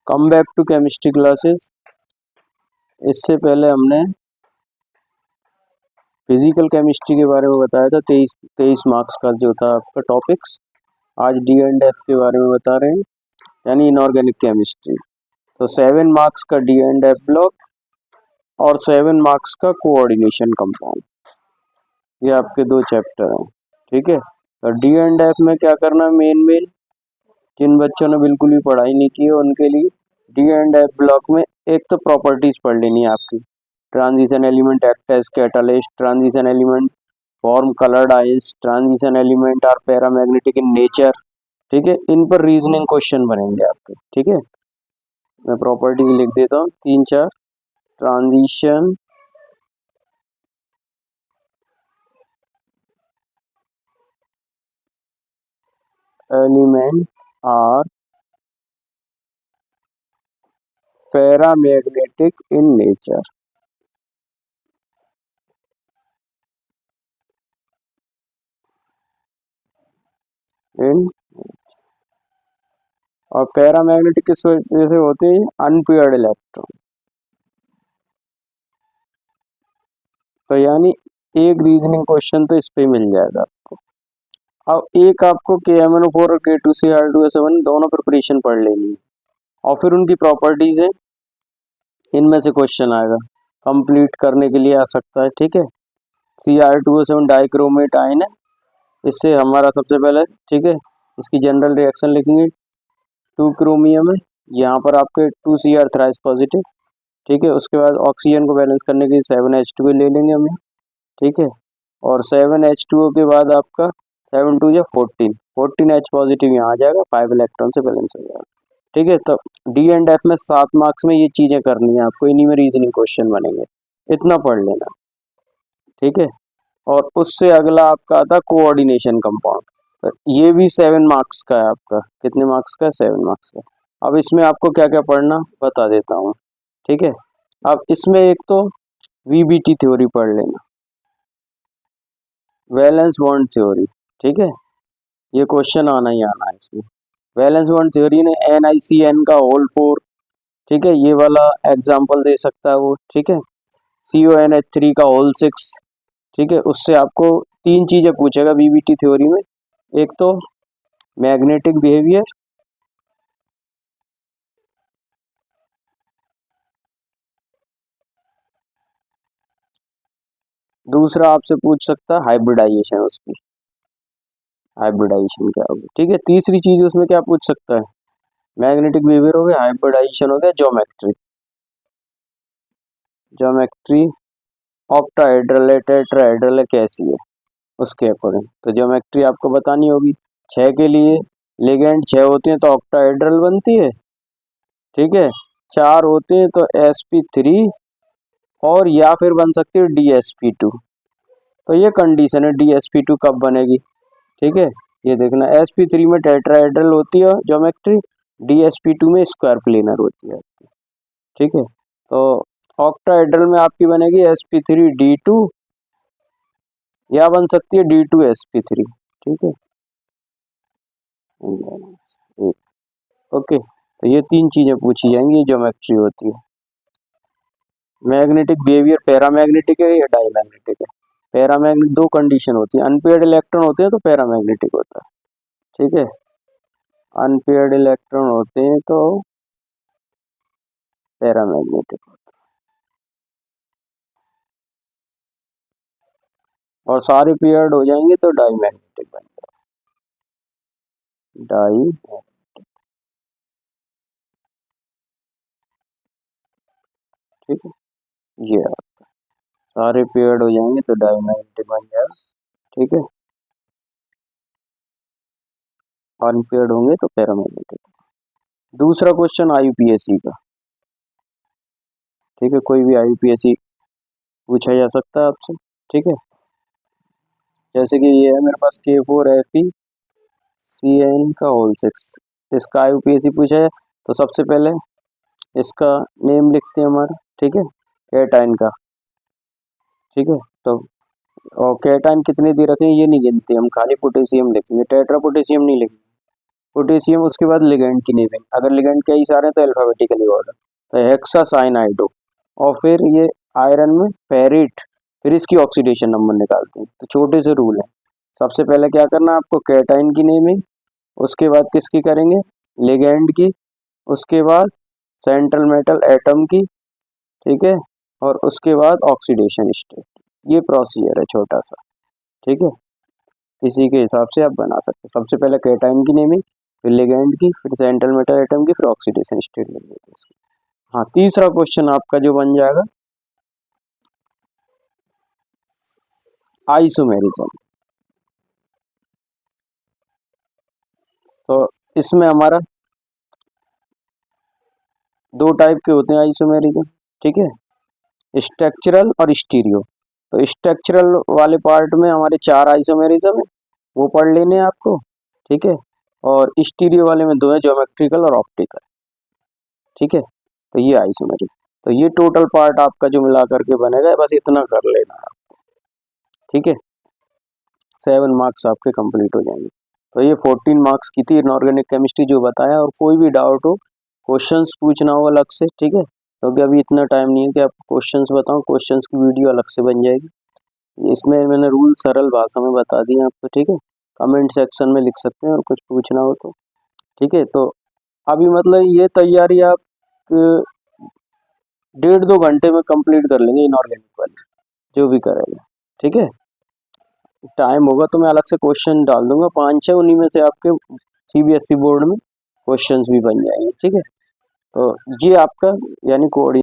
Come back to chemistry classes. इससे पहले हमने फिजिकल केमिस्ट्री के बारे में बताया था, 23 मार्क्स का जो था आपका टॉपिक्स। आज डी एंड एफ के बारे में बता रहे हैं, यानी इनऑर्गेनिक केमिस्ट्री। तो 7 मार्क्स का डी एंड एफ ब्लॉक और 7 मार्क्स का कोऑर्डिनेशन कंपाउंड, ये आपके 2 चैप्टर हैं। ठीक है, तो डी एंड एफ में क्या करना है, मेन जिन बच्चों ने बिल्कुल भी पढ़ाई नहीं की है उनके लिए डी एंड एफ ब्लॉक में एक तो प्रॉपर्टीज पढ़ लेनी है आपकी। Transition element act as catalyst, transition element form coloured ions, transition element are paramagnetic in nature. ठीक है, इन पर रीजनिंग क्वेश्चन बनेंगे आपके। ठीक है, मैं प्रॉपर्टीज लिख देता हूँ 3-4। Transition element are paramagnetic in nature. और पैरामैग्नेटिक किस वजह से होते हैं, अनपेयर्ड इलेक्ट्रॉन। तो यानी एक रीजनिंग क्वेश्चन तो इस पे मिल जाएगा आपको। अब एक आपको KMnO4 और K2Cr2S7 दोनों प्रिपरेशन पढ़ लेनी है और फिर उनकी प्रॉपर्टीज है, इनमें से क्वेश्चन आएगा, कंप्लीट करने के लिए आ सकता है। ठीक है, Cr2O7 डाइक्रोमेट आयन है, इससे हमारा सबसे पहले, ठीक है, इसकी जनरल रिएक्शन लिखेंगे। 2 क्रोमियम है, यहाँ पर आपके 2Cr थ्राइस पॉजिटिव। ठीक है, उसके बाद ऑक्सीजन को बैलेंस करने के लिए 7H2 ले लेंगे हम। ठीक है, और 7H2O के बाद आपका 7 2 14, 14H पॉजिटिव यहाँ आ जाएगा, 5 इलेक्ट्रॉन से बैलेंस हो जाएगा। ठीक है, तो डी एंड एफ में 7 मार्क्स में ये चीजें करनी है आपको, इन्हीं में रीजनिंग क्वेश्चन बनेंगे, इतना पढ़ लेना। ठीक है, और उससे अगला आपका आता कोऑर्डिनेशन कंपाउंड, तो ये भी 7 मार्क्स का है आपका। कितने मार्क्स का है, 7 मार्क्स का। अब इसमें आपको क्या क्या पढ़ना बता देता हूँ। ठीक है, अब इसमें एक तो VBT थ्योरी पढ़ लेना, वैलेंस बॉन्ड थ्योरी। ठीक है, ये क्वेश्चन आना ही आना है इसमें। वैलेंस बॉन्ड थ्योरी ने NiCN का होल 4, ठीक है, ये वाला एग्जांपल दे सकता है वो। ठीक है, CONH3 का होल 6। ठीक है, उससे आपको 3 चीजें पूछेगा VBT थ्योरी में, एक तो मैग्नेटिक बिहेवियर, दूसरा आपसे पूछ सकता है हाइब्रिडाइजेशन, उसकी हाइब्रिडाइजेशन क्या होगी। ठीक है, तीसरी चीज उसमें क्या पूछ सकता है, मैग्नेटिक बिहेवियर हो गया, हाइब्रिडाइजेशन हो गया, ज्योमेट्री। ज्योमेट्री ऑक्टाहेड्रल है, टेट्राहेड्रल है, कैसी है, उसके अकॉर्डिंग तो ज्योमेट्री आपको बतानी होगी। 6 के लिए लिगेंड 6 होते हैं तो ऑक्टाहेड्रल बनती है। ठीक है, 4 होते हैं तो sp3, और या फिर बन सकती है DsP2। तो ये कंडीशन है DsP2 कब बनेगी। ठीक है, ये देखना, sp3 में टेट्राहेड्रल होती है ज्योमेट्री, DsP2 में स्क्वायर प्लेनर होती है। ठीक है, तो ऑक्टाहेड्रल में आपकी बनेगी sp3d2, या बन सकती है d2sp3। ठीक है, ओके, तो ये 3 चीजें पूछी जाएंगी, ज्योमेट्री होती है। मैग्नेटिक बिहेवियर पैरामैग्नेटिक है या डायमैग्नेटिक है। पैरामैग्नेटिक 2 कंडीशन होती है, अनपेयर्ड इलेक्ट्रॉन होते हैं तो पैरामैग्नेटिक होता है। ठीक है, अनपेयर्ड इलेक्ट्रॉन होते हैं तो पैरामैग्नेटिक होता है, और सारे पेयर्ड हो जाएंगे तो डायमैग्नेटिक बन जाएगा, डाई। ठीक है, ये सारे पेयर्ड हो जाएंगे तो डायमैग्नेटिक बन जाएगा। ठीक है, अनपेयर्ड होंगे तो पैरामैग्नेटिक। दूसरा क्वेश्चन IUPAC का। ठीक है, कोई भी IUPAC पूछा जा सकता है आपसे। ठीक है, जैसे कि ये है मेरे पास K4FeCN का होल 6, इसका IUPAC पूछा है तो सबसे पहले इसका नेम लिखते हैं हमारा। ठीक है, कैटाइन का। ठीक है, तो और कैटाइन कितने दे रखे हैं ये नहीं गिनते हम, खाली पोटेशियम लिखेंगे, टेट्रा पोटेशियम नहीं लिखेंगे, पोटेशियम, उसके बाद लिगेंड की नेमिंग, अगर लिगेंड कई सारे हैं तो अल्फाबेटिकली ऑर्डर, तो हेक्सासाइनाइडो। और फिर ये आयरन में फेरिट, फिर इसकी ऑक्सीडेशन नंबर निकालते हैं। तो छोटे से रूल है, सबसे पहले क्या करना है आपको, कैटाइन की नेमिंग, उसके बाद किसकी करेंगे, लिगेंड की, उसके बाद सेंट्रल मेटल एटम की, ठीक है, और उसके बाद ऑक्सीडेशन स्टेट। ये प्रोसीजर है छोटा सा, ठीक है। इसी के हिसाब से आप बना सकते हैं, सबसे पहले कैटाइन की नेमिंग, फिर लिगेंड की, फिर सेंट्रल मेटल एटम की, फिर ऑक्सीडेशन स्टेट लिख देते हैं। हाँ, तीसरा क्वेश्चन आपका जो बन जाएगा आइसोमेरिज्म। तो इसमें हमारा दो टाइप के होते हैं आइसोमेरिज्म, ठीक है, स्ट्रक्चरल और स्टीरियो। तो स्ट्रक्चरल वाले पार्ट में हमारे 4 आइसोमेरिज्म है, वो पढ़ लेने हैं आपको, ठीक है। और स्टीरियो वाले में 2 है, ज्योमेट्रिकल और ऑप्टिकल, ठीक है। तो ये आइसोमेरिज्म, तो ये टोटल पार्ट आपका जो मिला करके बनेगा, बस इतना कर लेना है आपको, ठीक है। 7 मार्क्स आपके कंप्लीट हो जाएंगे। तो ये 14 मार्क्स की थी इनऑर्गेनिक केमिस्ट्री जो बताया, और कोई भी डाउट हो, क्वेश्चंस पूछना हो अलग से, ठीक है, क्योंकि अभी इतना टाइम नहीं है कि आपको क्वेश्चंस बताऊं, क्वेश्चंस की वीडियो अलग से बन जाएगी। इसमें मैंने रूल सरल भाषा में बता दिए आपको, ठीक है। कमेंट सेक्शन में लिख सकते हैं और कुछ पूछना हो तो, ठीक है। तो अभी मतलब ये तैयारी आप 1.5-2 घंटे में कंप्लीट कर लेंगे इनऑर्गेनिक वाली, जो भी करेगा, ठीक है। टाइम होगा तो मैं अलग से क्वेश्चन डाल दूंगा 5-6, उन्हीं में से आपके सीबीएसई बोर्ड में क्वेश्चंस भी बन जाएंगे, ठीक है। तो ये आपका यानी कोऑर्डिनेशन